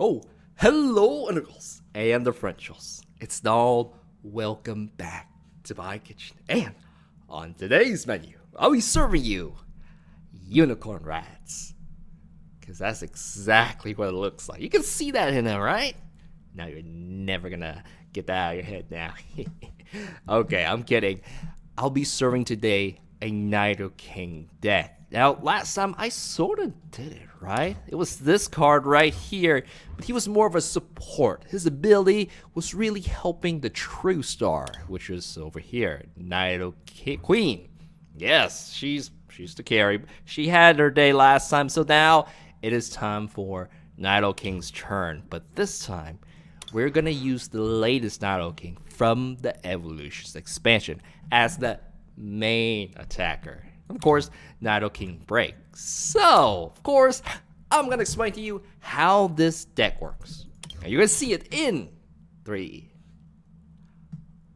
Oh, hello, integrals and differentials. It's Donald. Welcome back to my kitchen. And on today's menu, I'll be serving you unicorn rats. Because that's exactly what it looks like. You can see that in there, right? Now you're never gonna get that out of your head now. Okay, I'm kidding. I'll be serving today a Nidoking deck. Now, last time I sort of did it, right? It was this card right here, but he was more of a support. His ability was really helping the true star, which is over here, Nidoqueen. Yes, she's the carry. She had her day last time, so now it is time for Nidoking's turn. But this time, we're gonna use the latest Nidoking from the Evolutions expansion as the main attacker. Of course, Nidoking BREAK. So, of course, I'm gonna explain to you how this deck works. Now, you're gonna see it in 3.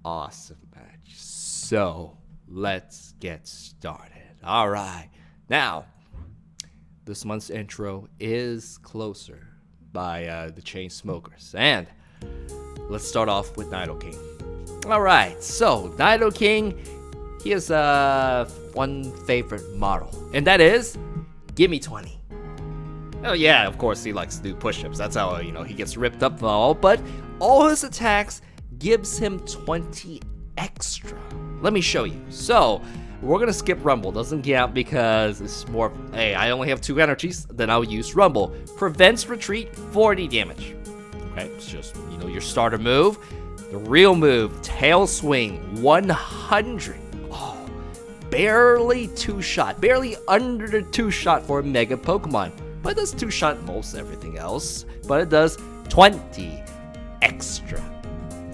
Awesome match. So, let's get started. All right. Now, this month's intro is Closer by the Chainsmokers. And let's start off with Nidoking. All right. So, Nidoking, he has one favorite model, and that is gimme 20. Oh yeah, of course he likes to do push-ups. That's how he gets ripped up and all. But all his attacks gives him 20 extra. Let me show you. So we're gonna skip Rumble. Doesn't count because it's more. Hey, I only have 2 energies. Then I'll use Rumble. Prevents retreat, 40 damage. Okay, it's just your starter move. The real move, Tail Swing, 100. Barely 2-shot, barely under the 2-shot for a Mega Pokemon. But it does 2-shot most everything else. But it does 20 extra.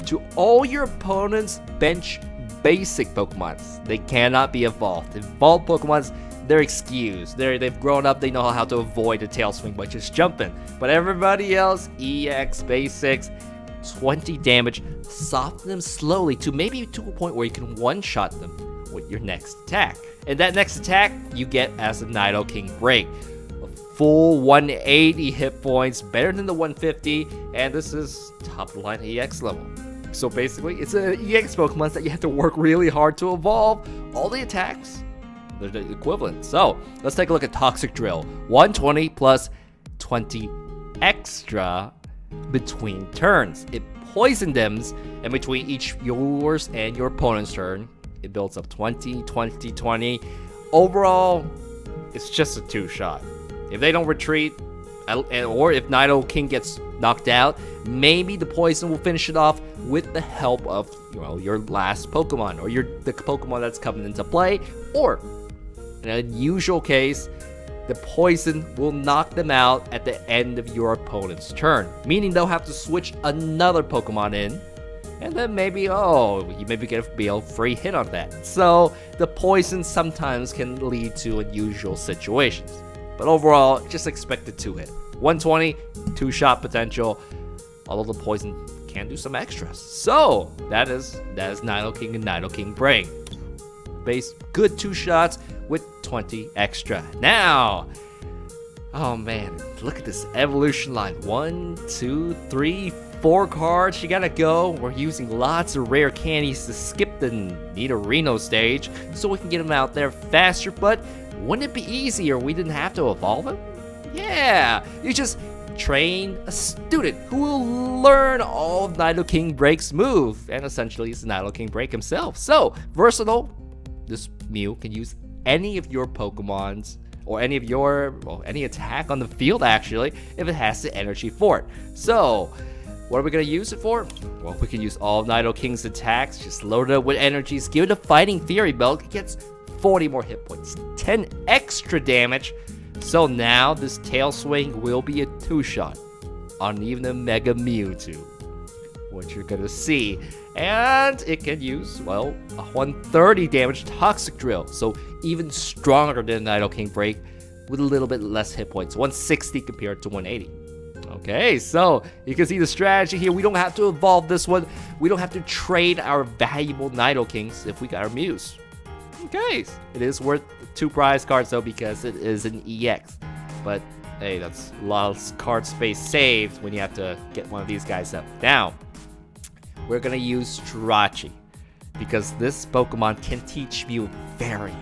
To all your opponents' bench basic Pokemons, they cannot be evolved. Evolved Pokemons, they're excused. They've grown up, they know how to avoid the Tail Swing by just jumping. But everybody else, EX, basics, 20 damage, soften them slowly to maybe to a point where you can one-shot them with your next attack. And that next attack you get as a Nidoking BREAK. A full 180 hit points, better than the 150, and this is top of the line EX level. So basically, it's an EX Pokemon that you have to work really hard to evolve. All the attacks, they're the equivalent. So let's take a look at Toxic Drill. 120 plus 20 extra between turns. It poison them, and between each yours and your opponent's turn, it builds up 20, 20, 20. Overall, it's just a 2-shot. If they don't retreat, or if Nidoking gets knocked out, maybe the poison will finish it off with the help of your last Pokemon, or the Pokemon that's coming into play, or in an unusual case, the poison will knock them out at the end of your opponent's turn, meaning they'll have to switch another Pokemon in. And then maybe, you maybe get a free hit on that. So the poison sometimes can lead to unusual situations. But overall, just expect it to hit. 120, 2-shot potential, although the poison can do some extras. So that is Nidoking and Nidoking BREAK. Base good 2 shots with 20 extra. Now, oh man, look at this evolution line. 1, 2, 3, 4 cards, you gotta go. We're using lots of rare candies to skip the Nidorino stage so we can get them out there faster, but wouldn't it be easier if we didn't have to evolve them? Yeah, you just train a student who will learn all of Nidoking BREAK's move, and essentially it's Nidoking BREAK himself. So, versatile, this Mew can use any of your Pokemons, or any attack on the field actually, if it has the energy for it. So, what are we going to use it for? Well, we can use all of Nidoking's attacks, just load it up with energies, give it a Fighting Fury belt, it gets 40 more hit points, 10 extra damage. So now this Tail Swing will be a 2-shot on even a Mega Mewtwo, which you're going to see. And it can use, a 130 damage Toxic Drill, so even stronger than Nidoking BREAK with a little bit less hit points, 160 compared to 180. Okay, so you can see the strategy here. We don't have to evolve this one. We don't have to trade our valuable Nidokings if we got our Mews. Okay, it is worth 2 prize cards though because it is an EX. But Hey, that's a lot of card space saved when you have to get one of these guys up. Now, we're gonna use Jirachi, because this Pokemon can teach you very,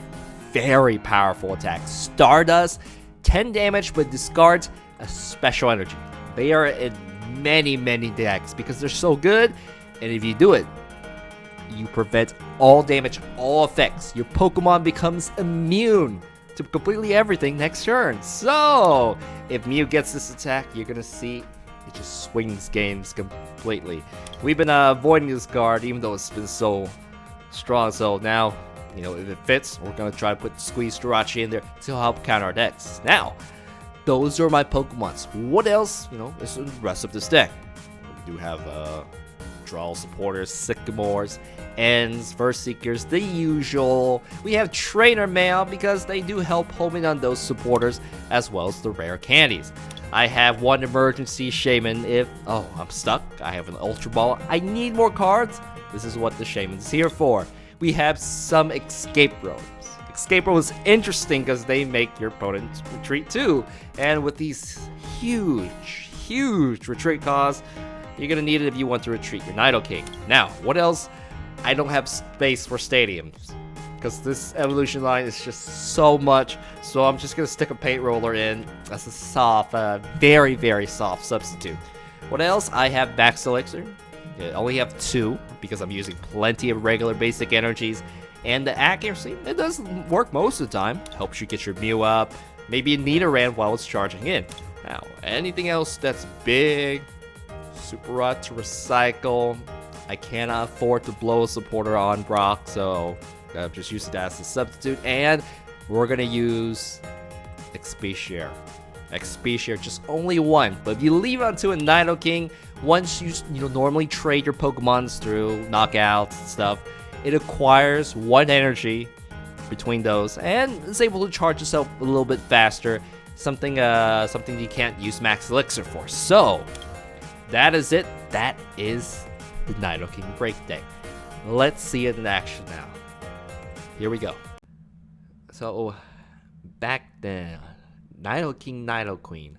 very powerful attacks. Stardust, 10 damage, but discards a special energy. They are in many, many decks because they're so good, and if you do it, you prevent all damage, all effects. Your Pokemon becomes immune to completely everything next turn. So, if Mew gets this attack, you're gonna see it just swings games completely. We've been avoiding this card even though it's been so strong. So now, you know, if it fits, we're gonna try to squeeze Jirachi in there to help counter our decks. Now, those are my Pokemons. What else, you know, is the rest of this deck? We do have Drawl Supporters, Sycamores, Ends, Verse Seekers, the usual. We have Trainer Mail because they do help homing on those supporters as well as the rare candies. I have one Emergency Shaman if, oh, I'm stuck. I have an Ultra Ball. I need more cards. This is what the Shaman's here for. We have some Escape Robes. Escape Robe is interesting because they make your opponent retreat too. And with these huge retreat costs, you're going to need it if you want to retreat your Nidoking. Now, what else? I don't have space for stadiums because this evolution line is just so much. So I'm just going to stick a paint roller in as a soft, very, very soft substitute. What else? I have Max Elixir. I only have 2 because I'm using plenty of regular basic energies. And the accuracy, it does work most of the time. Helps you get your Mew up. Maybe a Nidoran while it's charging in. Now, anything else that's big, Super Rod to recycle. I cannot afford to blow a supporter on Brock, so I'm just using that as a substitute. And we're going to use Xerneas. Xerneas, just only 1. But if you leave onto a Nidoking, once you normally trade your Pokemons through knockouts and stuff, it acquires 1 energy between those and is able to charge itself a little bit faster. Something you can't use Max Elixir for. So that is it. That is the Nidoking Break deck. Let's see it in action now. Here we go. So back then, Nidoking, Nidoqueen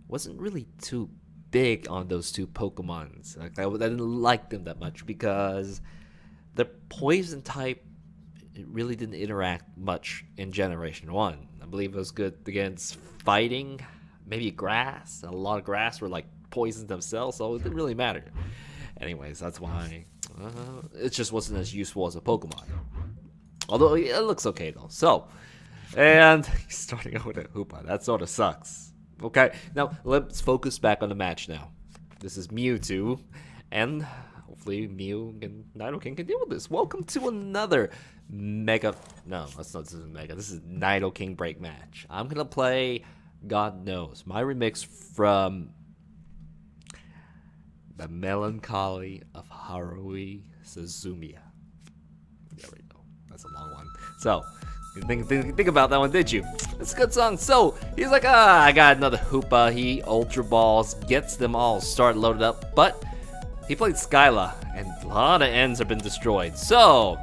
wasn't really too big on those 2 Pokemons. Like, I didn't like them that much because the poison type, it really didn't interact much in Generation 1. I believe it was good against fighting, maybe grass. A lot of grass were like poisons themselves, so it didn't really matter. Anyways, that's why it just wasn't as useful as a Pokemon. Although it looks okay though. So, and he's starting out with a Hoopa. That sort of sucks. Okay, now let's focus back on the match now. This is Mewtwo, and hopefully Mew and Nidoking can deal with this. Welcome to another Mega... No, this isn't Mega. This is Nidoking Break match. I'm going to play, God knows, my remix from The Melancholy of Haruhi Suzumiya. There we go. That's a long one. So, you think about that one, did you? It's a good song. So, he's like, I got another Hoopa. He Ultra Balls, gets them all start loaded up, but he played Skyla, and a lot of ends have been destroyed. So,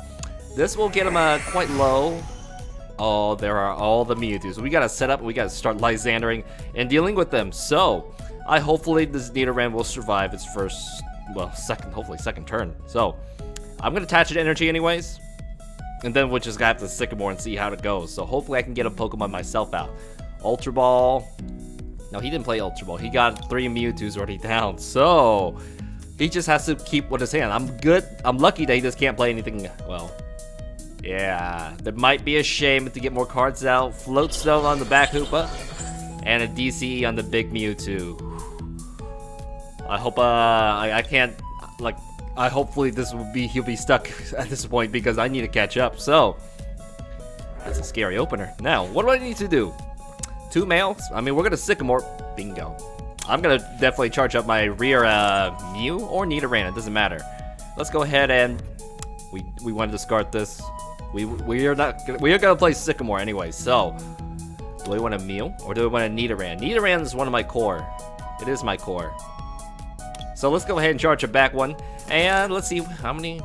this will get him quite low. Oh, there are all the Mewtwo's. We gotta set up, we gotta start Lysandering and dealing with them. So, hopefully this Nidoran will survive its first, well, hopefully second turn. So, I'm gonna attach it to energy anyways. And then we'll just have to Sycamore and see how it goes. So, hopefully I can get a Pokemon myself out. Ultra Ball. No, he didn't play Ultra Ball. He got 3 Mewtwo's already down. So, he just has to keep with his hand. I'm good. I'm lucky that he just can't play anything. Well, yeah. There might be a shame to get more cards out. Float Stone on the back Hoopa. And a DCE on the big Mewtwo. I hope, I can't, like, hopefully he'll be stuck at this point because I need to catch up. So, that's a scary opener. Now, what do I need to do? 2 males? I mean, we're going to Sycamore. Bingo. I'm going to definitely charge up my rear Mew or Nidoran. It doesn't matter. Let's go ahead and we want to discard this. We are going to play Sycamore anyway. So, do we want a Mew or do we want a Nidoran? Nidoran is one of my core. It is my core. So let's go ahead and charge a back one. And let's see how many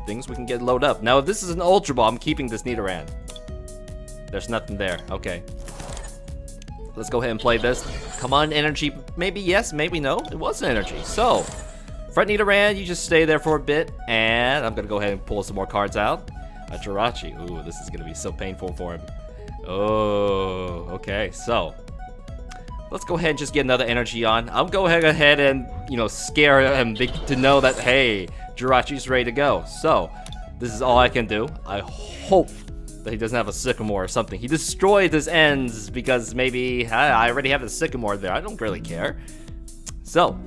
things we can get loaded up. Now, if this is an Ultra Ball, I'm keeping this Nidoran. There's nothing there. Okay. let's go ahead and play this. Come on, energy. Maybe yes, maybe no. It was an energy. So, Front Nidoran, you just stay there for a bit, and I'm gonna go ahead and pull some more cards out. A Jirachi. Ooh, this is gonna be so painful for him. Oh, okay. So, let's go ahead and just get another energy on. I'll go ahead and, you know, scare him to know that, hey, Jirachi's ready to go. So, this is all I can do. I hope that he doesn't have a Sycamore or something. He destroyed his ends because maybe I already have a Sycamore there. I don't really care. So,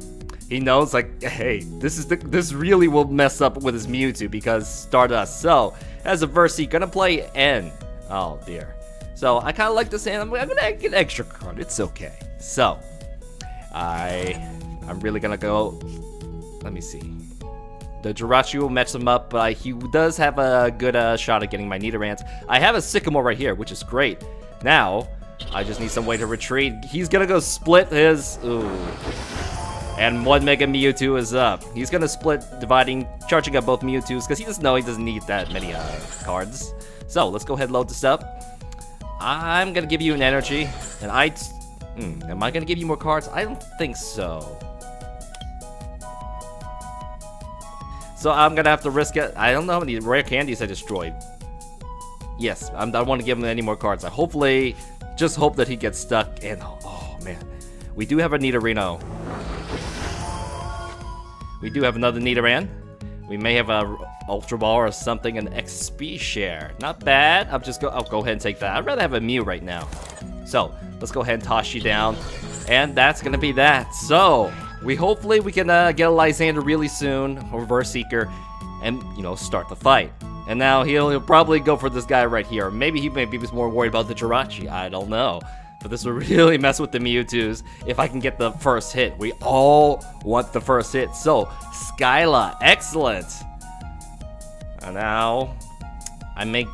he knows, like, hey, this really will mess up with his Mewtwo because Stardust. So, as a Versi, gonna play N. Oh, dear. So, I kind of like this hand. I'm gonna get an extra card. It's okay. So, I'm really gonna go. Let me see. The Jirachi will mess him up, but he does have a good shot at getting my Nidorans. I have a Sycamore right here, which is great. Now, I just need some way to retreat. He's gonna go split his. Ooh. And one Mega Mewtwo is up. He's gonna split, charging up both Mewtwo's, because he doesn't know he doesn't need that many cards. So, let's go ahead and load this up. I'm gonna give you an energy, and am I gonna give you more cards? I don't think so. So I'm gonna have to risk it. I don't know how many rare candies I destroyed. Yes, I don't want to give him any more cards. I just hope that he gets stuck. And oh man, we do have a Nidorino. We do have another Nidoran. We may have a Ultra Ball or something, an XP share. Not bad. I'll go ahead and take that. I'd rather have a Mew right now. So let's go ahead and toss you down, and that's gonna be that. So hopefully we can get a Lysander really soon, or Reverse Seeker, and start the fight. And now he'll probably go for this guy right here. Maybe he was more worried about the Jirachi. I don't know. But this will really mess with the Mewtwo's if I can get the first hit. We all want the first hit. So Skyla, excellent. And now I make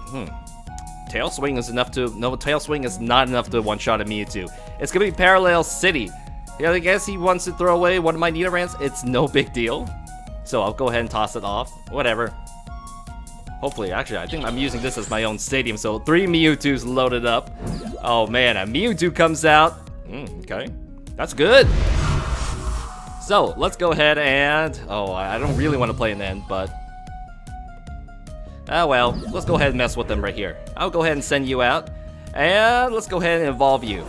Tail Swing is enough to Tail Swing is not enough to one-shot a Mewtwo. It's gonna be Parallel City. Yeah, I guess he wants to throw away one of my Nidorans. It's no big deal. So I'll go ahead and toss it off. Whatever. Hopefully, actually, I think I'm using this as my own stadium. So 3 Mewtwo's loaded up. Oh man, a Mewtwo comes out. Okay, that's good. So let's go ahead and I don't really want to play an end, but well, let's go ahead and mess with them right here. I'll go ahead and send you out, and let's go ahead and evolve you.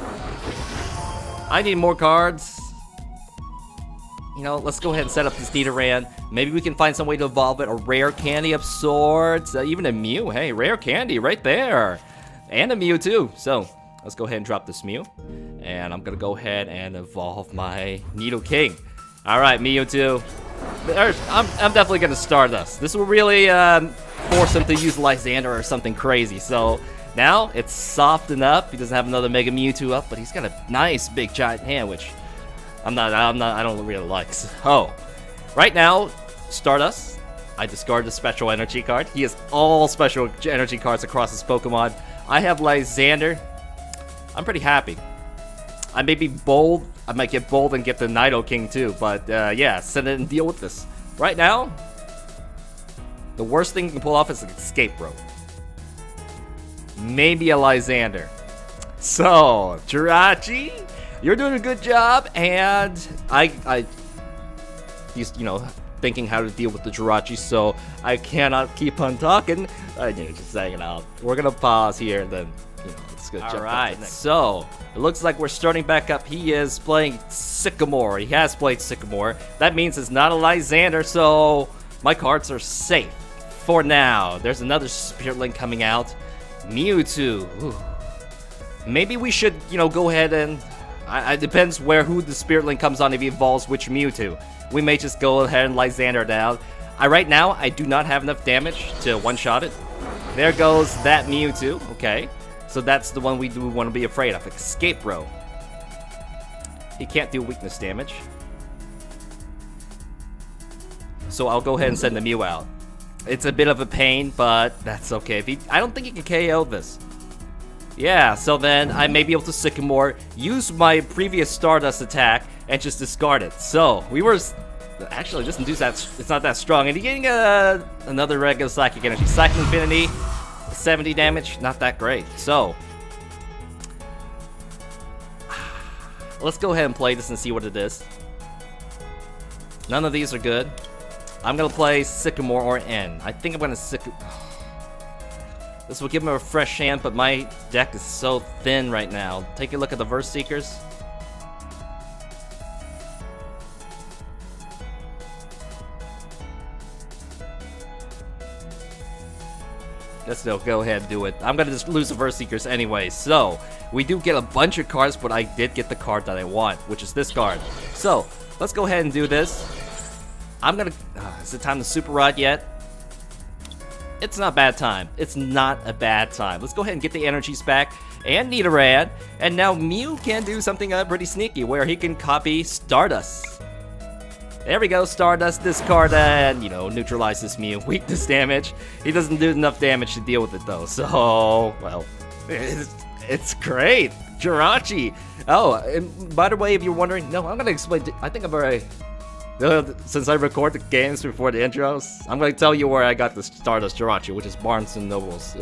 I need more cards. Let's go ahead and set up this Nidoran. Maybe we can find some way to evolve it. A rare candy of sorts. Even a Mew. Hey, rare candy right there. And a Mew too. So, let's go ahead and drop this Mew. And I'm going to go ahead and evolve my Nidoking. Alright, Mewtwo. I'm definitely going to Stardust. This will really force him to use Lysander or something crazy. So, now it's softened up. He doesn't have another Mega Mewtwo up, but he's got a nice big giant hand, which I don't really like. So, right now, Stardust. I discard the special energy card. He has all special energy cards across his Pokemon. I have Lysander. I'm pretty happy. I may be bold. I might get bold and get the Nidoking too. But yeah, send it and deal with this. Right now, the worst thing you can pull off is an escape rope. Maybe a Lysander. So, Jirachi, you're doing a good job, and he's, thinking how to deal with the Jirachi, so I cannot keep on talking. Just hanging out. We're gonna pause here, and then, let's go jump. Alright, so, it looks like we're starting back up. He is playing Sycamore. He has played Sycamore. That means it's not a Lysander, so my cards are safe for now. There's another Spirit Link coming out. Mewtwo. Ooh. Maybe we should, go ahead and it depends who the Spirit Link comes on if he evolves which Mewtwo. We may just go ahead and Lysander down. Right now, I do not have enough damage to one-shot it. There goes that Mewtwo. Okay. So that's the one we do want to be afraid of. Escape Row. He can't do weakness damage. So I'll go ahead and send the Mew out. It's a bit of a pain, but that's okay. I don't think he can KO this. Yeah, so then I may be able to Sycamore, use my previous Stardust attack, and just discard it. So, actually, this doesn't do that, it's not that strong. And he's getting another regular Psychic Energy. Psychic Infinity, 70 damage, not that great. So, let's go ahead and play this and see what it is. None of these are good. I'm gonna play Sycamore or N. I think I'm gonna This will give him a fresh hand, but my deck is so thin right now. Take a look at the Verse Seekers. Let's still go ahead and do it. I'm gonna just lose the Verse Seekers anyway. So, we do get a bunch of cards, but I did get the card that I want, which is this card. So, let's go ahead and do this. I'm gonna... is it time to Super Rod yet? It's not a bad time. It's not a bad time. Let's go ahead and get the energies back and Nidoran. And now Mew can do something pretty sneaky where he can copy Stardust. There we go, Stardust, discard and, you know, neutralize this Mew. Weakness damage. He doesn't do enough damage to deal with it though. So, well, it's great. Jirachi. Oh, and by the way, if you're wondering, no, I'm gonna explain. I think I've already... since I record the games before the intros, I'm going to tell you where I got the Stardust Jirachi, which is Barnes & Noble's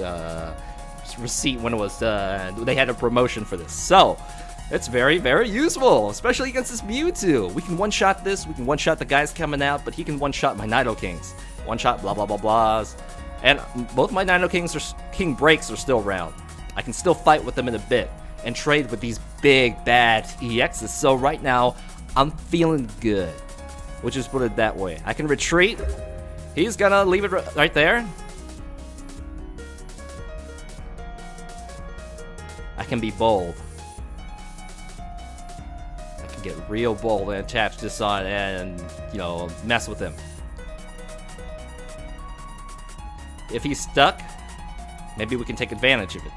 receipt when it was, they had a promotion for this. So, it's very, very useful, especially against this Mewtwo. We can one-shot this, we can one-shot the guys coming out, but he can one-shot my Nidokings. One-shot blah, blah, blah, blahs. And both my King Breaks are still around. I can still fight with them in a bit and trade with these big, bad EXs. So right now, I'm feeling good. We'll just put it that way. I can retreat. He's gonna leave it right there. I can be bold. I can get real bold and attach this on and, you know, mess with him. If he's stuck, maybe we can take advantage of it.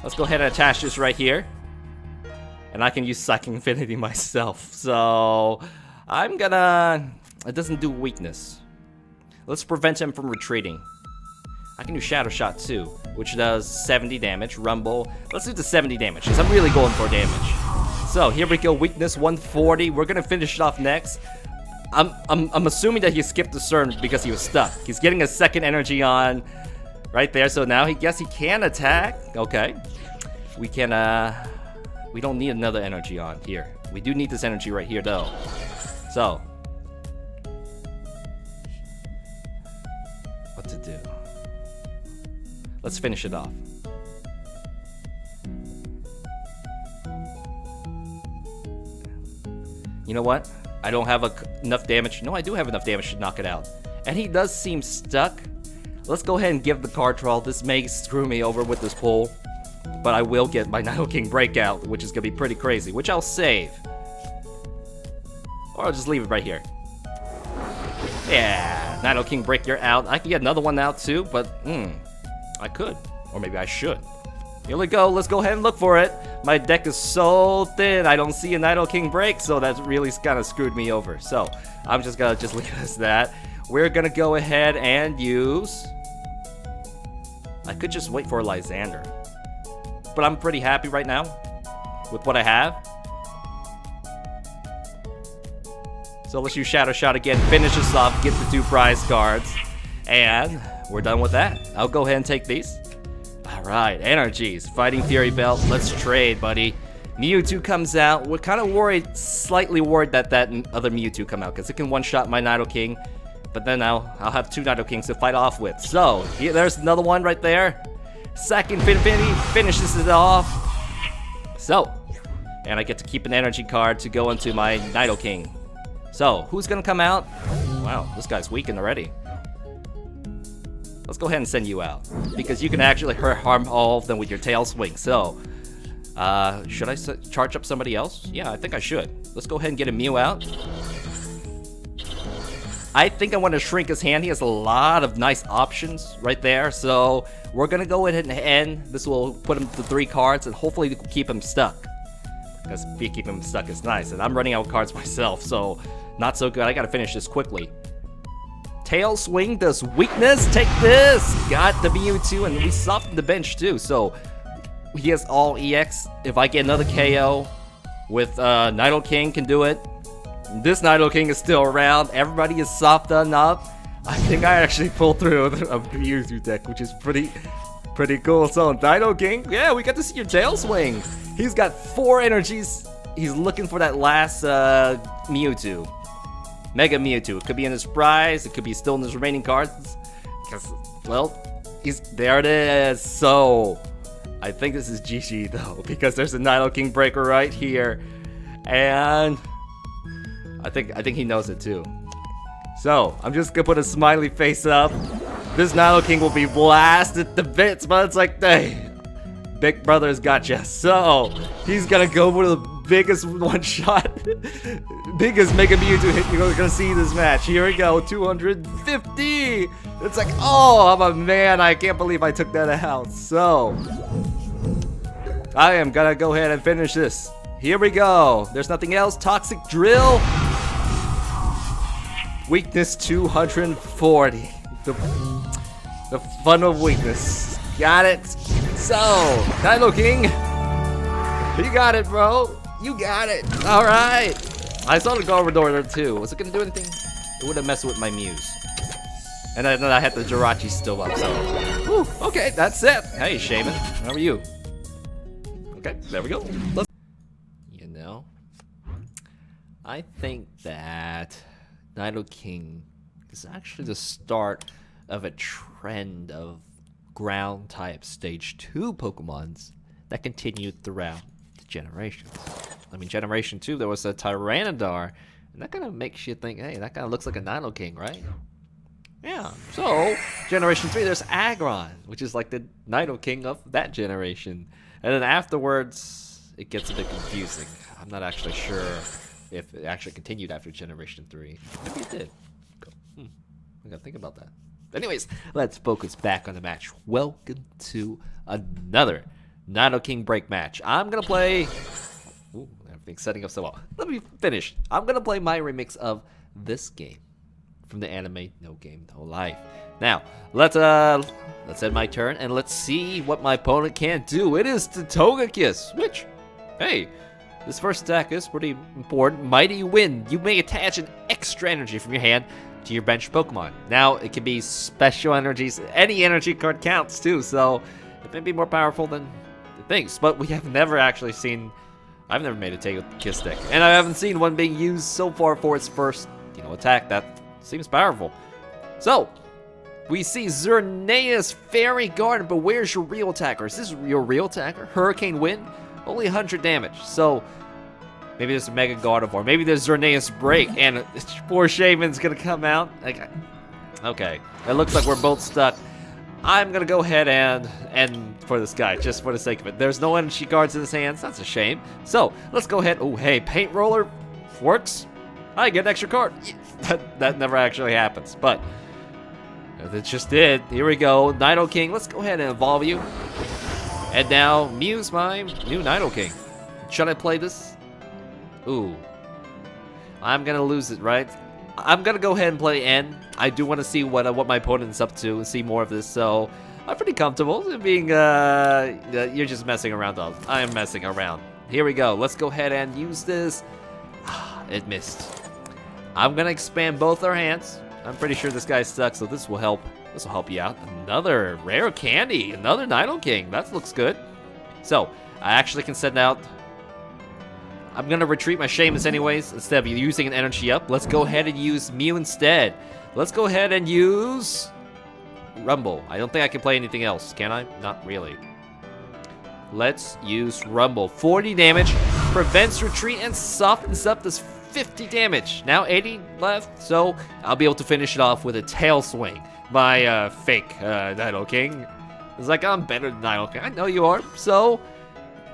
Let's go ahead and attach this right here. And I can use Psychic Infinity myself. So, I'm gonna... It doesn't do weakness. Let's prevent him from retreating. I can do Shadow Shot too, which does 70 damage. Rumble. Let's do the 70 damage, because I'm really going for damage. So, here we go. Weakness 140. We're gonna finish it off next. I'm assuming that he skipped the turn because he was stuck. He's getting a second energy on right there. So now he can attack. Okay. We can, we don't need another energy on here. We do need this energy right here though. So, what to do? Let's finish it off. You know what? I don't have enough damage. No, I do have enough damage to knock it out. And he does seem stuck. Let's go ahead and give the card draw. This may screw me over with this pull. But I will get my Nidoking Break out, which is going to be pretty crazy, which I'll save. Or I'll just leave it right here. Yeah, Nidoking Break, you're out. I can get another one out too, but I could. Or maybe I should. Here we go, let's go ahead and look for it. My deck is so thin, I don't see a Nidoking Break, so that really kind of screwed me over. So, I'm just going to leave it as that. We're going to go ahead and use... I could just wait for Lysander. But I'm pretty happy right now with what I have. So let's use Shadow Shot again, finish this off, get the 2 prize cards, and we're done with that. I'll go ahead and take these. Alright, energies, Fighting Fury Belt, let's trade, buddy. Mewtwo comes out. We're kind of worried, slightly worried that other Mewtwo come out, because it can one-shot my Nidoking, but then I'll have 2 Nidokings to fight off with. So, here, there's another one right there. Second Infinity finishes it off. So, and I get to keep an energy card to go into my Nidoking. So, who's gonna come out? Wow, this guy's weakened already. Let's go ahead and send you out, because you can actually harm all of them with your tail swing. So, should I charge up somebody else? Yeah, I think I should. Let's go ahead and get a Mew out. I think I want to shrink his hand. He has a lot of nice options right there. So we're going to go ahead and end. This will put him to 3 cards and hopefully keep him stuck. Because if you keep him stuck, it's nice. And I'm running out of cards myself, so not so good. I got to finish this quickly. Tail Swing does weakness. Take this. Got the Mewtwo, and we softened the bench too. So he has all EX. If I get another KO with Nidoking, can do it. This Nidoking is still around. Everybody is soft enough. I think I actually pulled through a Mewtwo deck, which is pretty Pretty cool. So, Nidoking, yeah, we got to see your tail swing. He's got 4 energies. He's looking for that last Mewtwo. Mega Mewtwo. It could be in his prize. It could be still in his remaining cards. Because, well, there it is. So, I think this is GG though, because there's a Nidoking breaker right here. And I think he knows it too. So, I'm just gonna put a smiley face up. This Nidoking will be blasted to bits, but it's like, hey, Big Brother's gotcha. So, he's gonna go for the biggest one-shot, biggest Mega Mewtwo hit you're gonna see in this match. Here we go, 250. It's like, oh, I'm a man. I can't believe I took that out. So, I am gonna go ahead and finish this. Here we go. There's nothing else. Toxic Drill. Weakness 240. The fun of weakness. Got it. So, Nidoking, you got it, bro. You got it. All right. I saw the Garbodor there too. Was it gonna do anything? It would have messed with my Muse. And then I had the Jirachi still up. So, whew, okay, that's it. Hey, Shaman, how are you? Okay, there we go. You know, I think that Nidoking is actually the start of a trend of ground type stage 2 Pokemons that continued throughout the generations. I mean, generation 2 there was a Tyrannodar, and that kind of makes you think, hey, that kind of looks like a Nidoking, right? Yeah. So generation 3 there's Aggron, which is like the Nidoking of that generation, and then afterwards it gets a bit confusing. I'm not actually sure if it actually continued after generation 3. Maybe it did. I gotta think about that. Anyways, let's focus back on the match. Welcome to another Nidoking break match. I'm gonna play. Ooh, everything's setting up so well. Let me finish. I'm gonna play my remix of this game from the anime No Game No Life. Now, let's end my turn and let's see what my opponent can do. It is the Togekiss, which, hey, this first attack is pretty important. Mighty Wind. You may attach an extra energy from your hand to your bench Pokemon. Now, it can be special energies. Any energy card counts too, so it may be more powerful than it thinks. But we have never actually seen. I've never made a Togekiss deck, and I haven't seen one being used so far for its first, attack. That seems powerful. So, we see Xerneas Fairy Garden, but where's your real attacker? Is this your real attacker? Hurricane Wind? Only 100 damage. So, maybe there's a Mega Gardevoir. Maybe there's Xerneas Break, and poor Shaman's gonna come out. Okay, it looks like we're both stuck. I'm gonna go ahead and end for this guy, just for the sake of it. There's no energy cards in his hands. That's a shame. So, let's go ahead. Oh, hey, Paint Roller works. I get an extra card. That never actually happens, but it just did. Here we go. Nidoking, let's go ahead and evolve you. And now, Mew's my new Nidoking. Should I play this? Ooh. I'm gonna lose it, right? I'm gonna go ahead and play N. I do want to see what my opponent's up to and see more of this, so I'm pretty comfortable in being, you're just messing around, though. I am messing around. Here we go. Let's go ahead and use this. It missed. I'm gonna expand both our hands. I'm pretty sure this guy's stuck, so this will help. This will help you out. Another rare candy. Another Nidoking. That looks good. So, I actually can send out. I'm going to retreat my Shamus anyways, instead of using an energy up. Let's go ahead and use Mew instead. Let's go ahead and use Rumble. I don't think I can play anything else, can I? Not really. Let's use Rumble. 40 damage, prevents retreat, and softens up this 50 damage. Now 80 left, so I'll be able to finish it off with a Tail Swing. My fake Nidoking. It's like, I'm better than Nidoking. I know you are. So,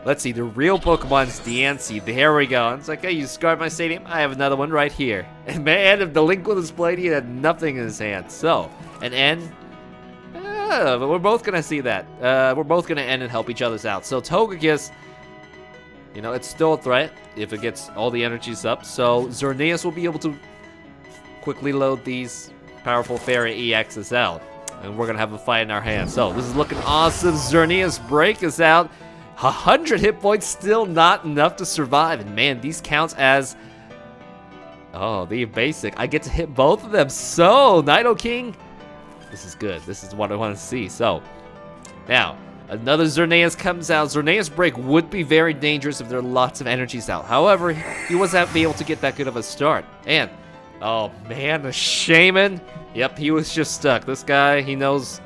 let's see. The real Pokemon's DNC. There we go. It's like, hey, you scarred my stadium. I have another one right here. And man, if the Link with his blade, he had nothing in his hand. So, an N. But we're both going to see that. We're both going to end and help each other out. So, Togekiss, it's still a threat if it gets all the energies up. So, Xerneas will be able to quickly load these powerful Fairy EXs out. And we're going to have a fight in our hands. So, this is looking awesome. Xerneas Break is out. 100 hit points, still not enough to survive. And man, these counts as... Oh, the basic. I get to hit both of them. So, Nidoking, this is good. This is what I want to see. So, Now, another Xerneas comes out. Xerneas Break would be very dangerous if there are lots of energies out. However, he wasn't able to get that good of a start. And, oh man, the Shaman. Yep, he was just stuck. This guy, he knows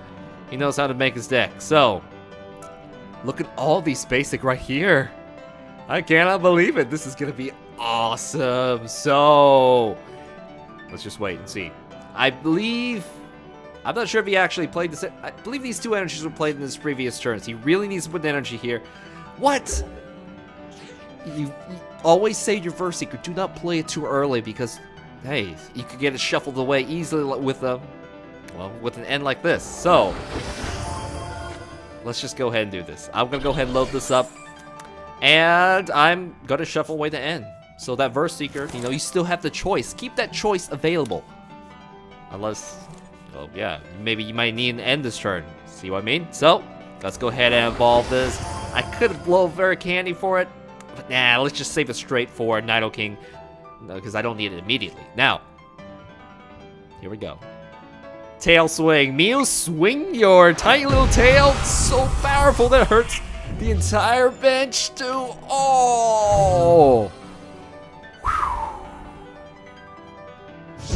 how to make his deck. So, look at all these basic right here. I cannot believe it. This is gonna be awesome. So, let's just wait and see. I'm not sure if he actually played this. I believe these two energies were played in his previous turns. He really needs to put energy here. What? You always say your Verse Seeker. Do not play it too early because, hey, you could get it shuffled away easily with with an end like this. So, let's just go ahead and do this. I'm gonna go ahead and load this up, and I'm gonna shuffle away the end. So that Verse Seeker, you still have the choice. Keep that choice available, unless. Oh yeah, maybe you might need an end this turn. See what I mean? So, let's go ahead and evolve this. I could blow very candy for it, but nah, let's just save it straight for Nidoking, because I don't need it immediately. Now, here we go. Tail swing. Mew, swing your tiny little tail. So powerful that it hurts the entire bench too. Oh!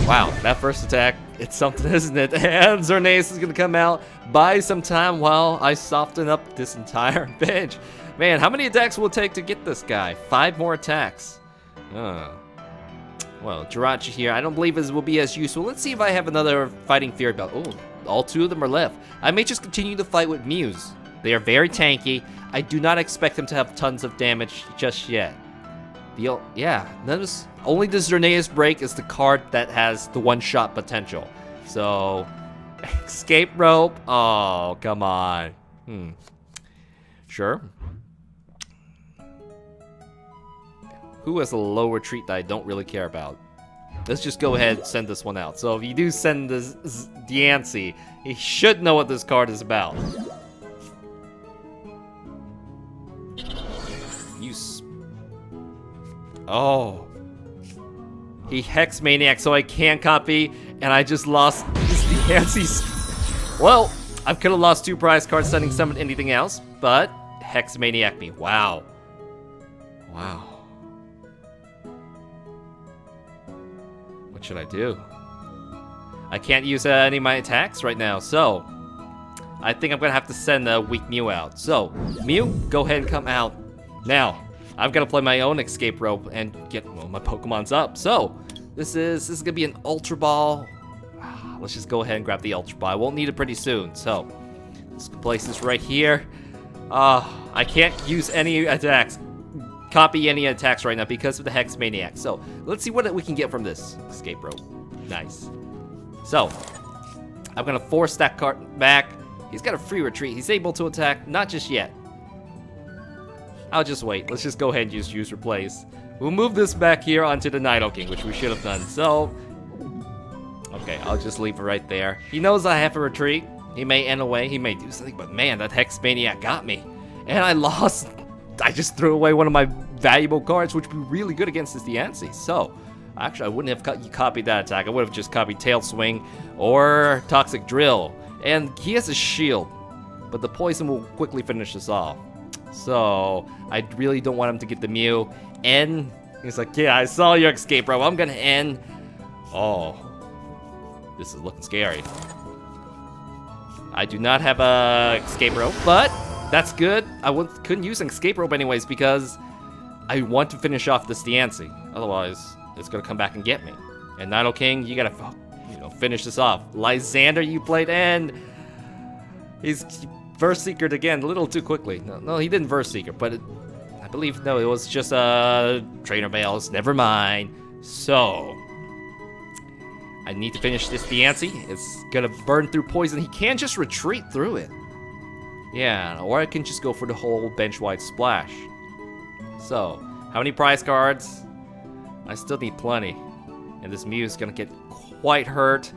Wow, that first attack, it's something, isn't it? And Xerneas is gonna come out, buy some time while I soften up this entire bench. Man, how many attacks will it take to get this guy? 5 more attacks. Well, Jirachi here, I don't believe this will be as useful. Let's see if I have another Fighting Fury belt. Oh, all 2 of them are left. I may just continue to fight with Mews. They are very tanky. I do not expect them to have tons of damage just yet. Notice only the Xerneas Break is the card that has the one-shot potential. So, Escape Rope. Oh, come on. Sure. Who has a low retreat that I don't really care about? Let's just go ahead and send this one out. So if you do send this Diancie, he should know what this card is about. Oh. He Hex Maniac, so I can't copy, and I just lost his Diancie's. Well, I could have lost 2 prize cards sending summon anything else, but Hex Maniac me. Wow. Wow. What should I do? I can't use any of my attacks right now, so I think I'm gonna have to send a weak Mew out. So, Mew, go ahead and come out. Now, I've got to play my own Escape Rope and get my Pokemon's up. So, this is gonna be an Ultra Ball. Let's just go ahead and grab the Ultra Ball. I won't need it pretty soon. So, let's place this right here. I can't use any attacks, copy any attacks right now because of the Hex Maniac. So, let's see what we can get from this Escape Rope. Nice. So, I'm gonna force that card back. He's got a free retreat. He's able to attack, not just yet. I'll just wait. Let's just go ahead and just use Replace. We'll move this back here onto the Nidoking, which we should have done. So, okay, I'll just leave it right there. He knows I have a retreat. He may end away. He may do something, but man, that Hex Maniac got me. And I lost. I just threw away one of my valuable cards, which would be really good against this Diancie. So, actually, I wouldn't have copied that attack. I would have just copied Tail Swing or Toxic Drill. And he has a shield, but the poison will quickly finish this off. So, I really don't want him to get the Mew. And he's like, yeah, I saw your Escape Rope. I'm gonna end. Oh, this is looking scary. I do not have a Escape Rope, but that's good. I couldn't use an Escape Rope anyways because I want to finish off this Diancie. Otherwise, it's gonna come back and get me. And Nidoking, you gotta, finish this off. Lysander, you played, and he's Verse Seekered again a little too quickly. No, he didn't Verse Seeker, but I believe, no, it was just Trainer Bales. Never mind. So, I need to finish this Diancie. It's gonna burn through poison. He can just retreat through it. Yeah, or I can just go for the whole bench-wide splash. So, how many prize cards? I still need plenty. And this Mew is gonna get quite hurt.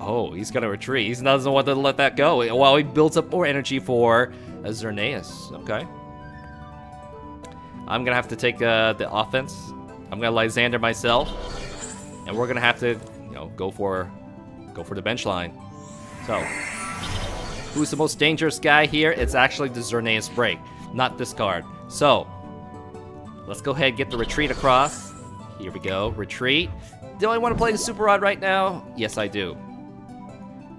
Oh, he's gonna retreat. He doesn't want to let that go while he builds up more energy for Xerneas. Okay. I'm gonna have to take the offense. I'm gonna Lysander myself, and we're gonna have to, go for the bench line. So, who's the most dangerous guy here? It's actually the Xerneas Break, not this card. So, let's go ahead and get the retreat across. Here we go, retreat. Do I want to play the Super Rod right now? Yes, I do.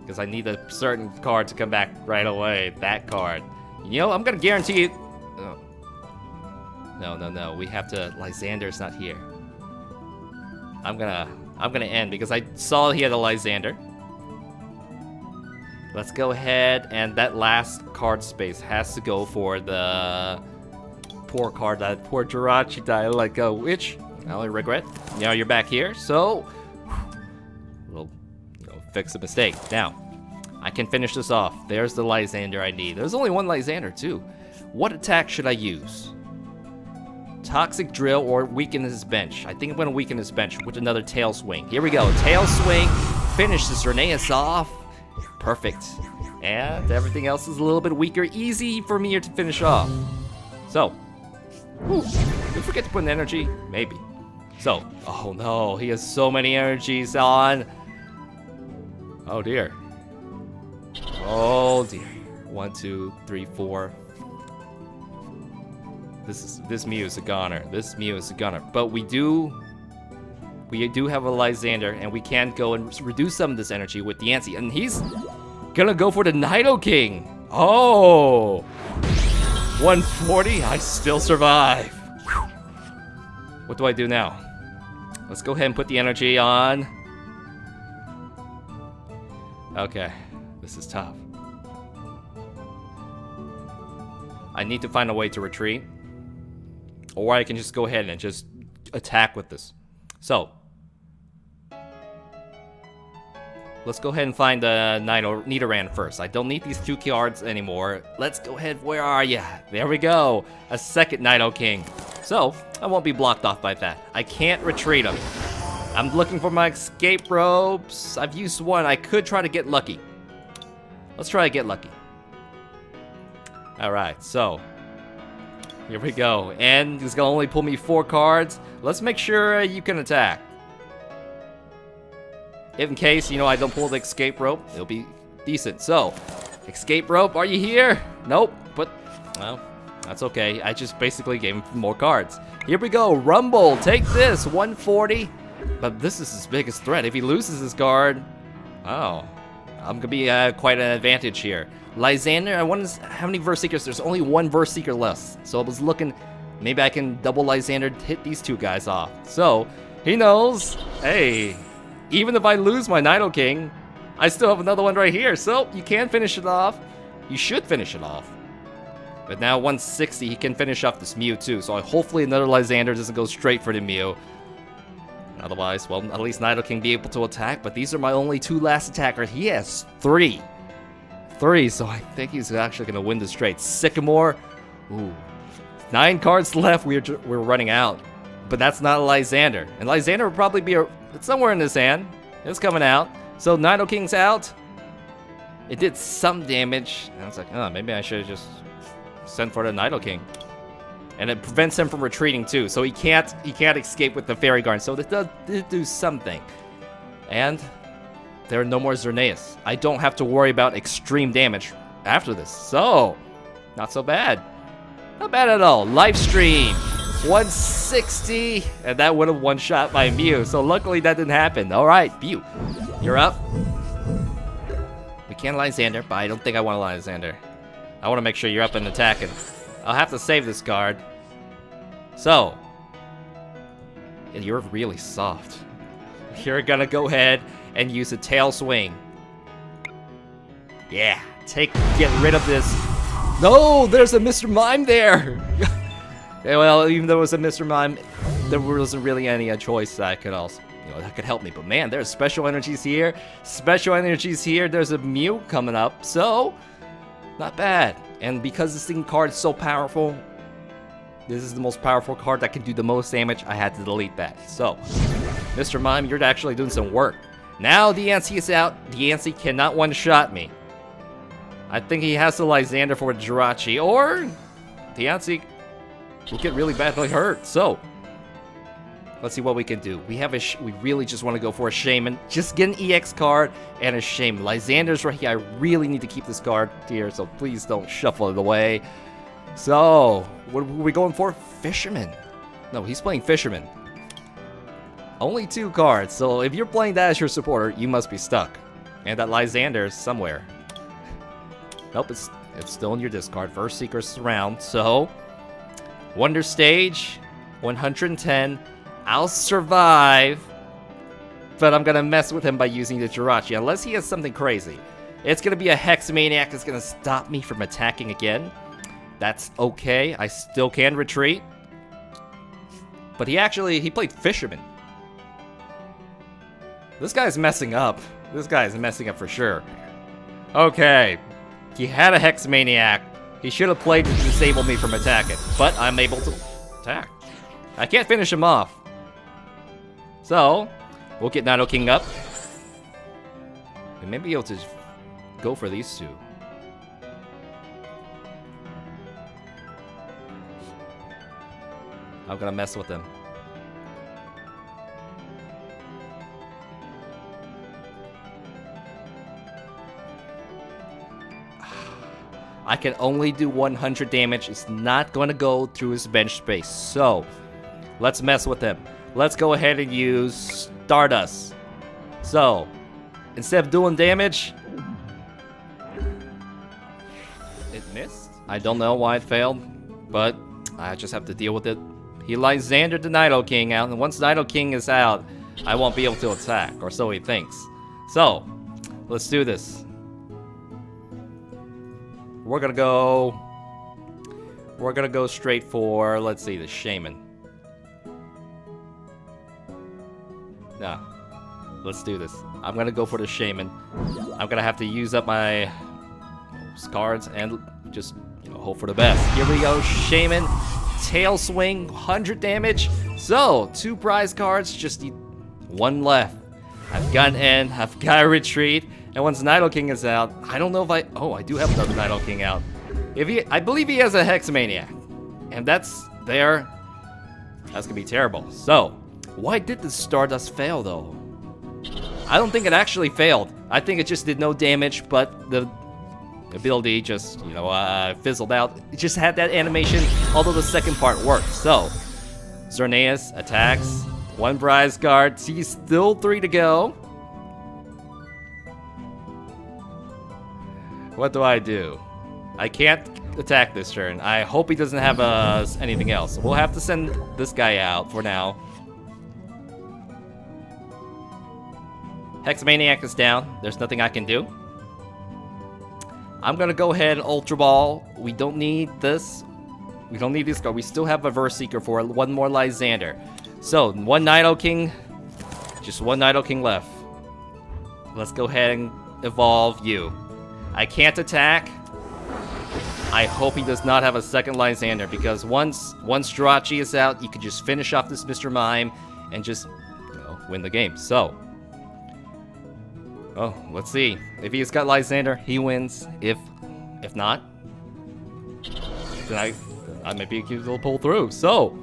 Because I need a certain card to come back right away. That card. You know, I'm going to guarantee you... Oh. No. We have to... Lysander's not here. I'm gonna end because I saw he had a Lysander. Let's go ahead, and that last card space has to go for the poor card that poor Jirachi that I let go, which I only regret. Now you're back here, so we'll fix the mistake. Now, I can finish this off. There's the Lysander I need. There's only one Lysander too. What attack should I use? Toxic Drill or weaken his bench. I think I'm gonna weaken his bench with another Tail Swing. Here we go, Tail Swing. Finish the Xerneas off. Perfect. And everything else is a little bit weaker. Easy for me to finish off. So, did we forget to put an energy? Maybe. So, oh no, he has so many energies on. Oh dear. Oh dear. 1, 2, 3, 4. This Mew is a goner. This Mew is a goner. But we do have a Lysander, and we can go and reduce some of this energy with the Yancy. And he's gonna go for the Nidoking. Oh, 140. I still survive. Whew. What do I do now? Let's go ahead and put the energy on. Okay, this is tough. I need to find a way to retreat. Or I can just go ahead and just attack with this. So, let's go ahead and find the Nidoran first. I don't need these 2 cards anymore. Let's go ahead. Where are ya? There we go. A second Nidoking. So, I won't be blocked off by that. I can't retreat him. I'm looking for my escape ropes. I've used one. I could try to get lucky. Let's try to get lucky. Alright, so... here we go, and he's gonna only pull me 4 cards. Let's make sure you can attack. In case, I don't pull the escape rope, it'll be decent. So, escape rope, are you here? Nope, but, well, that's okay. I just basically gave him more cards. Here we go, Rumble, take this, 140. But this is his biggest threat. If he loses his card, oh, I'm gonna be quite an advantage here. Lysander, I wonder how many Verse Seekers. There's only 1 Verse Seeker left. So I was looking, maybe I can double Lysander, hit these 2 guys off. So, he knows, hey, even if I lose my Nidoking, I still have another one right here. So, you can finish it off. You should finish it off. But now 160, he can finish off this Mew too. So hopefully another Lysander doesn't go straight for the Mew. Otherwise, well, at least Nidoking be able to attack. But these are my only 2 last attackers. He has 3. 3, so I think he's actually going to win this straight. Sycamore, ooh, 9 cards left. We're running out, but that's not a Lysander. And Lysander will probably be it's somewhere in his hand. It's coming out. So Nidoking's out. It did some damage. And I was like, oh, maybe I should have just sent for the Nidoking. And it prevents him from retreating too. So he can't escape with the Fairy Garden. So it did do something. And there are no more Xerneas. I don't have to worry about extreme damage after this. So, not so bad. Not bad at all. Live stream, 160. And that would have one-shot my Mew. So luckily that didn't happen. All right, Mew, you're up. We can Lysander, but I don't think I want a Lysander. I want to make sure you're up and attacking. I'll have to save this card. So, and you're really soft. You're gonna go ahead and use a Tail Swing. Yeah, get rid of this. No, there's a Mr. Mime there. Yeah, well, even though it was a Mr. Mime, there wasn't really any choice that could also, that could help me. But man, there's special energies here. Special energies here. There's a Mew coming up, so not bad. And because this thing card is so powerful, this is the most powerful card that can do the most damage. I had to delete that. So, Mr. Mime, you're actually doing some work. Now the Yancy is out. The Yancy cannot one-shot me. I think he has the Lysander for Jirachi, or the Yancy will get really badly hurt. So, Let's see what we can do. We have we really just want to go for a Shaman. Just get an EX card and a Shaman. Lysander's right here. I really need to keep this card here, so please don't shuffle it away. So, what are we going for? Fisherman. No, he's playing Fisherman. Only 2 cards, so if you're playing that as your supporter, you must be stuck. And that Lysander is somewhere. Nope, it's still in your discard. First Seeker Surround, so... Wonder Stage, 110. I'll survive, but I'm gonna mess with him by using the Jirachi, unless he has something crazy. It's gonna be a Hex Maniac that's gonna stop me from attacking again. That's okay, I still can retreat. But he played Fisherman. This guy's messing up. This guy is messing up for sure. Okay, he had a Hex Maniac. He should have played to disable me from attacking, but I'm able to attack. I can't finish him off. So, we'll get Nidoking up. And maybe able to go for these 2. I'm gonna mess with them. I can only do 100 damage. It's not gonna go through his bench space. So, let's mess with him. Let's go ahead and use Stardust. So, instead of doing damage, it missed. I don't know why it failed, but I just have to deal with it. He Lysander the Nidoking out, and once Nidoking is out, I won't be able to attack, or so he thinks. So, let's do this. We're gonna go straight for, let's see, the Shaman. Nah, let's do this. I'm gonna go for the Shaman. I'm gonna have to use up my cards and just, hope for the best. Here we go, Shaman. Tail Swing, 100 damage. So, 2 prize cards, just need 1 left. I've got an end, I've got a retreat, and once Nidoking is out, I don't know if I do have another Nidoking out. I believe he has a Hex Maniac, and that's gonna be terrible. So, why did the Stardust fail though? I don't think it actually failed. I think it just did no damage, but the ability just, fizzled out. It just had that animation, although the second part worked. So, Xerneas attacks, 1 prize card, he's still 3 to go. What do I do? I can't attack this turn. I hope he doesn't have anything else. We'll have to send this guy out for now. Hex Maniac is down. There's nothing I can do. I'm gonna go ahead and Ultra Ball. We don't need this. We don't need this card. We still have a Verse Seeker for 1 more Lysander. So, 1 Nidoking. Just 1 Nidoking left. Let's go ahead and evolve you. I can't attack. I hope he does not have a second Lysander, because once Jirachi is out, you can just finish off this Mr. Mime and just, win the game. So, let's see. If he's got Lysander, he wins. If not, then I may be accused of pull through. So,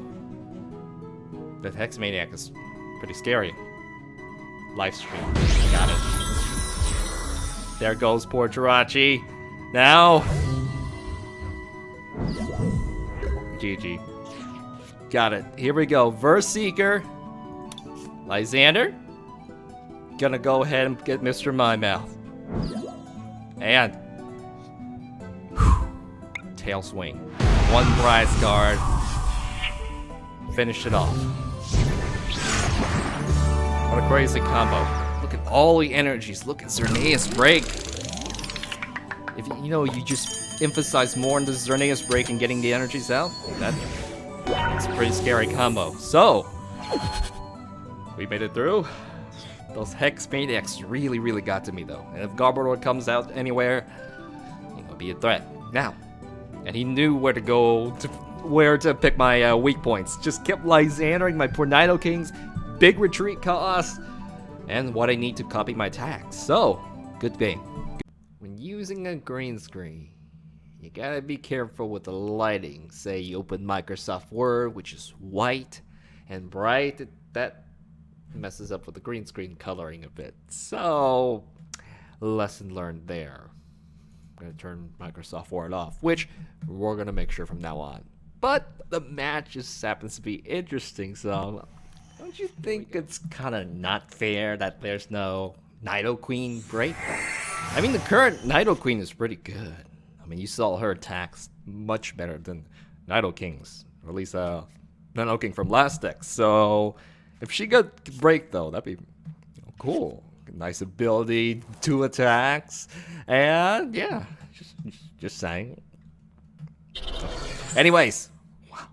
that Hex Maniac is pretty scary. Live stream. I got it. There goes poor Jirachi. Now, GG. Got it. Here we go. Verse Seeker. Lysander. Gonna go ahead and get Mr. Mimemouth. And Tail Swing. 1 prize card. Finish it off. What a crazy combo. Look at all the energies. Look at Xerneas Break. If you just emphasize more on the Xerneas Break and getting the energies out, that's a pretty scary combo. So, we made it through. Those Hex Maniacs really got to me though. And if Garbodor comes out anywhere, be a threat. Now, and he knew where to pick my weak points. Just kept Lysandering my poor Nidokings, big retreat cost, and what I need to copy my attacks. So, good game. When using a green screen, you gotta be careful with the lighting. Say you open Microsoft Word, which is white and bright. that messes up with the green screen coloring a bit. So, lesson learned there. I'm going to turn Microsoft Word off, which we're going to make sure from now on. But the match just happens to be interesting, so don't you think it's kind of not fair that there's no Nidoqueen break? I mean, the current Nidoqueen is pretty good. I mean, you saw her attacks much better than Nidoking's, or at least Nidoking from last deck. So if she could break, though, that'd be cool. Nice ability, 2 attacks, and yeah, just saying. Anyways, wow,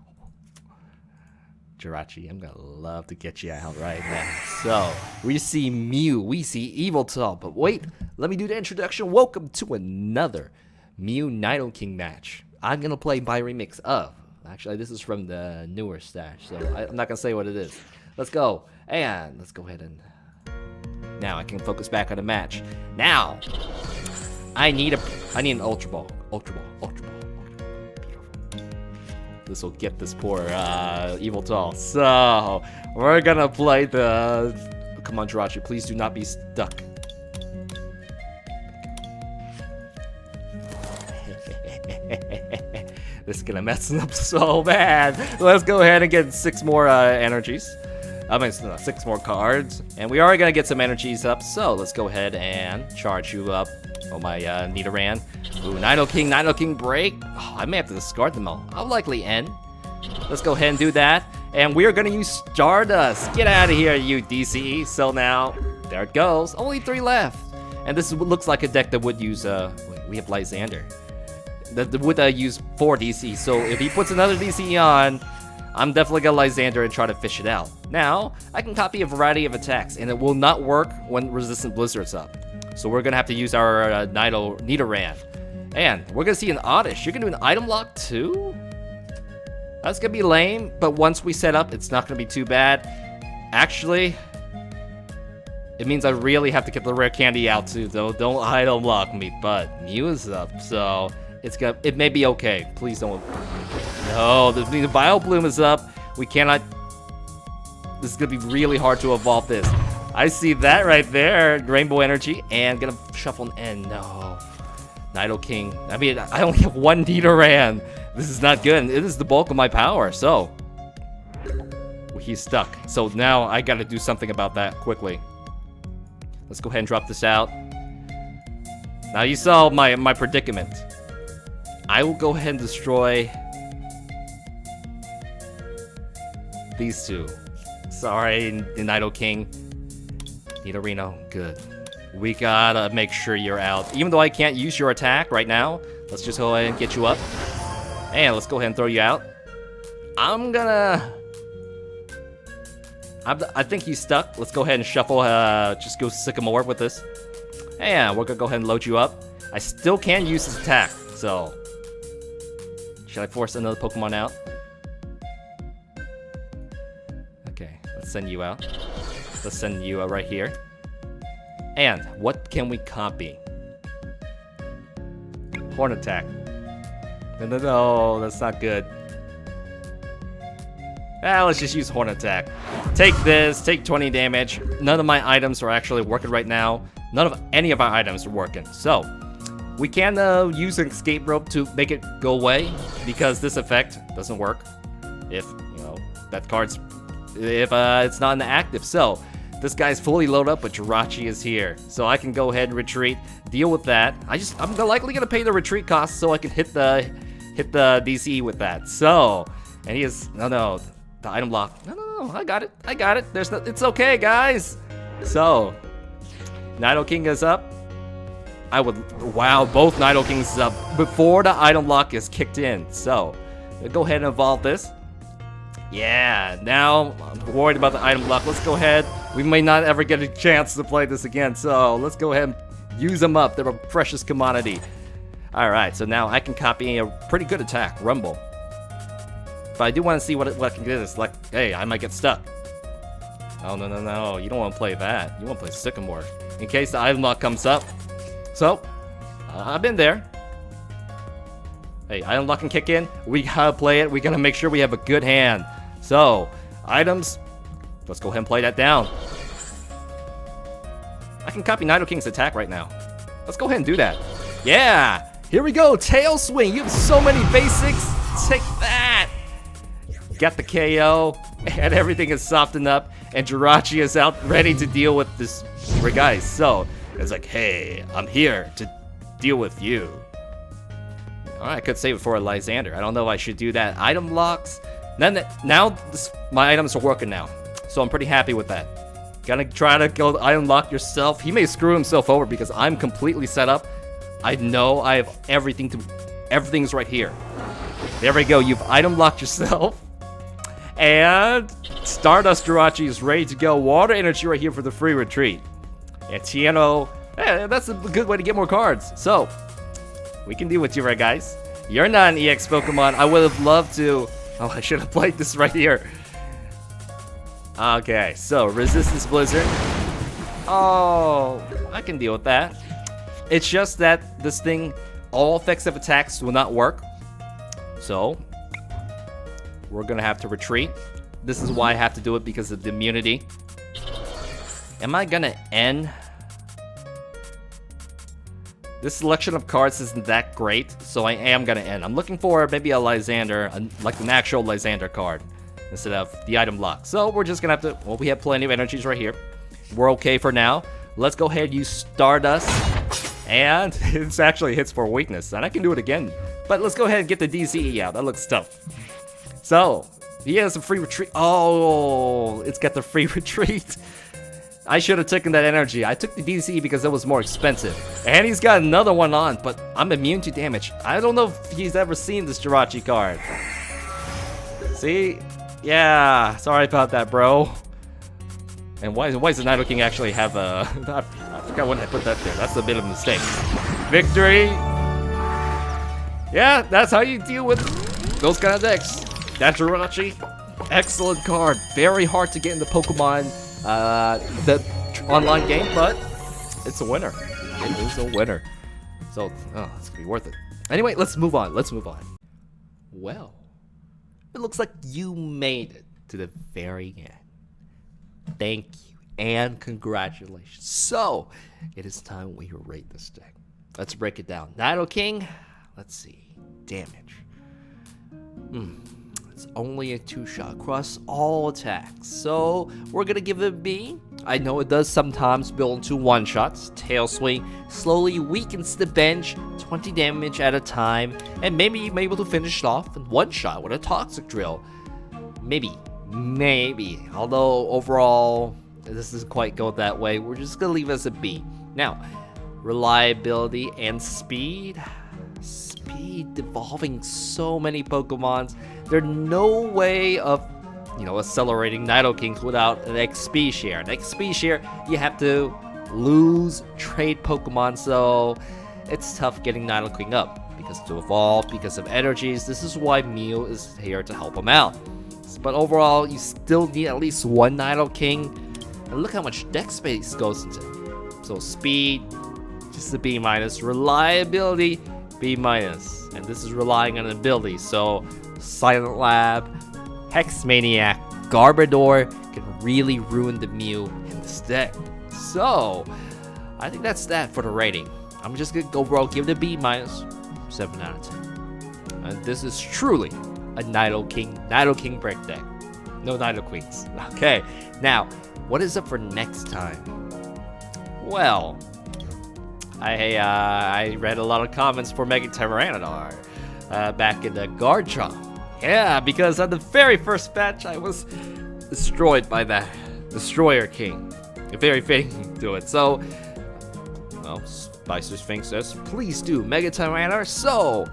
Jirachi, I'm gonna love to get you out right now. So we see Mew, we see Yveltal, but wait, let me do the introduction. Welcome to another Mew Nidoking match. I'm gonna play my remix of. Actually, this is from the newer stash, so I'm not gonna say what it is. Let's go, and let's go ahead and. Now I can focus back on the match. Now, I need an Ultra Ball. Ultra Ball. Beautiful. This will get this poor Yveltal. So, we're gonna play the... Come on, Jirachi, please do not be stuck. This is gonna mess up so bad. Let's go ahead and get 6 more energies. I mean, 6 more cards, and we are gonna get some energies up, so let's go ahead and charge you up. Oh, my Nidoran. Ooh, Nidoking Break. Oh, I may have to discard them all. I'll likely end. Let's go ahead and do that, and we are gonna use Stardust. Get out of here, you DCE. So now, there it goes. Only 3 left, and this looks like a deck that would use, we have Lysander. That would use 4 DC, so if he puts another DC on, I'm definitely gonna Lysander and try to fish it out. Now, I can copy a variety of attacks, and it will not work when Resistant Blizzard's up. So we're gonna have to use our Nidoran. And we're gonna see an Oddish. You're gonna do an item lock too? That's gonna be lame, but once we set up, it's not gonna be too bad. Actually, it means I really have to get the rare candy out too, though. Don't item lock me, but Mew is up, so it may be okay. Please don't. No, the Vileplume is up. We cannot. This is gonna be really hard to evolve this. I see that right there. Rainbow energy, and gonna shuffle an end. No. Nidoking. I mean, I only have 1 Nidoran. This is not good. It is the bulk of my power, so. He's stuck. So now I gotta do something about that quickly. Let's go ahead and drop this out. Now you saw my predicament. I will go ahead and destroy these 2. Sorry, Nidoking. Nidorino, good. We gotta make sure you're out. Even though I can't use your attack right now, let's just go ahead and get you up. And let's go ahead and throw you out. I think he's stuck. Let's go ahead and shuffle, just go Sycamore with this. And we're gonna go ahead and load you up. I still can't use his attack, so. Should I force another Pokemon out? Okay, let's send you out. Let's send you out right here. And what can we copy? Horn attack. No, that's not good. Let's just use Horn attack. Take this, take 20 damage. None of my items are actually working right now. Any of our items are working. So, we can use an escape rope to make it go away, because this effect doesn't work if, that card's, if it's not in the active. So, this guy's fully loaded up, but Jirachi is here. So I can go ahead and retreat, deal with that. I'm likely gonna pay the retreat cost so I can hit the DC with that. So, and he is, no, the item lock. No, I got it. It's okay, guys. So, Nidoking is up. Wow, both Nidokings is up before the item lock is kicked in. So, go ahead and evolve this. Yeah, now I'm worried about the item lock. Let's go ahead. We may not ever get a chance to play this again, so let's go ahead and use them up. They're a precious commodity. Alright, so now I can copy a pretty good attack, Rumble. But I do want to see what I can do. It's like, hey, I might get stuck. Oh, no. You don't want to play that. You want to play Sycamore. In case the item lock comes up. So, I've been there. Hey, item lock can kick in. We gotta play it. We gotta make sure we have a good hand. So, items. Let's go ahead and play that down. I can copy Nidoking's attack right now. Let's go ahead and do that. Yeah! Here we go, Tail Swing. You have so many basics. Take that. Got the KO, and everything is softened up, and Jirachi is out ready to deal with this guy. So it's like, hey, I'm here to deal with you. Alright, I could save it for a Lysander. I don't know if I should do that. Item locks. Now my items are working now, so I'm pretty happy with that. Gotta try to go item lock yourself. He may screw himself over because I'm completely set up. I know I have everything's right here. There we go, you've item locked yourself. And Stardust Jirachi is ready to go. Water energy right here for the free retreat. And Tiano, that's a good way to get more cards. So, we can deal with you, right, guys? You're not an EX Pokemon. I would have loved to. Oh, I should have played this right here. Okay, so Resistance Blizzard. Oh, I can deal with that. It's just that this thing, all effective attacks will not work. So, we're gonna have to retreat. This is why I have to do it, because of the immunity. Am I gonna end? This selection of cards isn't that great, so I am gonna end. I'm looking for maybe a Lysander, like an actual Lysander card, instead of the item lock. So we're just gonna have to, well, we have plenty of energies right here. We're okay for now. Let's go ahead and use Stardust. And it actually hits for weakness, and I can do it again. But let's go ahead and get the DCE out. That looks tough. So, he has a free retreat. Oh, it's got the free retreat. I should have taken that energy. I took the DCE because it was more expensive. And he's got another one on, but I'm immune to damage. I don't know if he's ever seen this Jirachi card. See? Yeah, sorry about that, bro. And why does the Nidoking actually have a... I forgot when I put that there. That's a bit of a mistake. Victory! Yeah, that's how you deal with those kind of decks. That Jirachi, excellent card. Very hard to get in the Pokemon, the online game, but it's a winner. It is a winner. So, oh, it's gonna be worth it. Anyway, let's move on. Well, it looks like you made it to the very end. Thank you and congratulations. So, it is time we rate this deck. Let's break it down. Nidoking, let's see. Damage. It's only a 2-shot across all attacks. So, we're gonna give it a B. I know it does sometimes build into 1-shots. Tail Swing slowly weakens the bench, 20 damage at a time, and maybe you're able to finish it off in 1-shot with a Toxic Drill. Maybe. Although overall, this doesn't quite go that way. We're just gonna leave it as a B. Now, reliability and speed. Speed evolving so many Pokemons. There's no way of, accelerating Nidokings without an XP share. An XP share, you have to lose trade Pokemon, so it's tough getting Nidoking up because to evolve, because of energies. This is why Mew is here to help him out. But overall, you still need at least one Nidoking. And look how much deck space goes into it. So speed, just a B-. Reliability, B-. And this is relying on ability. So Silent Lab, Hex Maniac, Garbodor can really ruin the Mew in this deck. So I think that's that for the rating. I'm just gonna go overall give it a B-, 7 out of 10. And this is truly a Nidoking Break deck. No Nidoqueens. Okay, now, what is up for next time? Well, I read a lot of comments for Mega Tyranitar back in the Guard Drop. Yeah, because on the very first batch, I was destroyed by that Destroyer King. Very fitting to it. So, well, Spicer Sphinx says, please do Mega Tyranitar. So,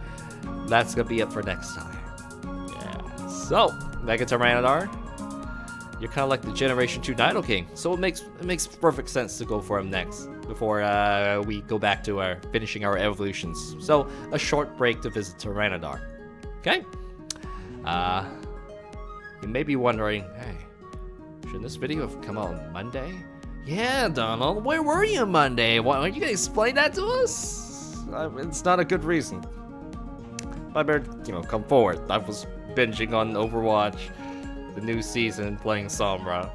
that's gonna be it for next time. Yeah. So, Mega Tyranitar, you're kind of like the Generation 2 Nidoking. So it makes perfect sense to go for him next before we go back to finishing our evolutions. So, a short break to visit Tyranitar. Okay? You may be wondering, hey, should this video have come out on Monday? Yeah, Donald, where were you Monday? Why are you gonna explain that to us? It's not a good reason. I better, come forward. I was binging on Overwatch, the new season, playing Sombra.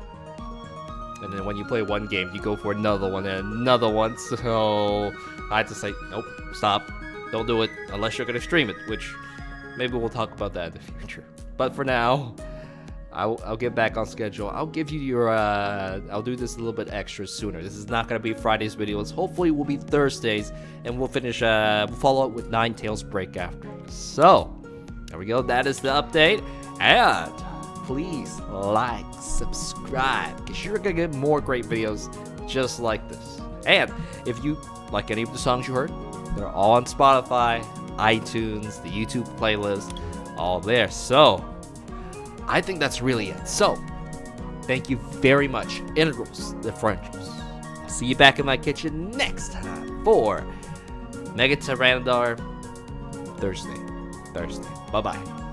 And then when you play one game, you go for another one and another one. So I had to say, nope, stop. Don't do it unless you're going to stream it, which maybe we'll talk about that in the future. But for now, I'll get back on schedule. I'll give you your, I'll do this a little bit extra sooner. This is not going to be Friday's videos. Hopefully it will be Thursdays, and we'll finish, we'll follow up with Ninetales Break after. So, there we go. That is the update. And please like, subscribe, because you're going to get more great videos just like this. And if you like any of the songs you heard, they're all on Spotify, iTunes, the YouTube playlist, all there. So, I think that's really it. So, thank you very much, Integrals, Differentials. I'll see you back in my kitchen next time for Mega Tyrannodar Thursday. Bye-bye.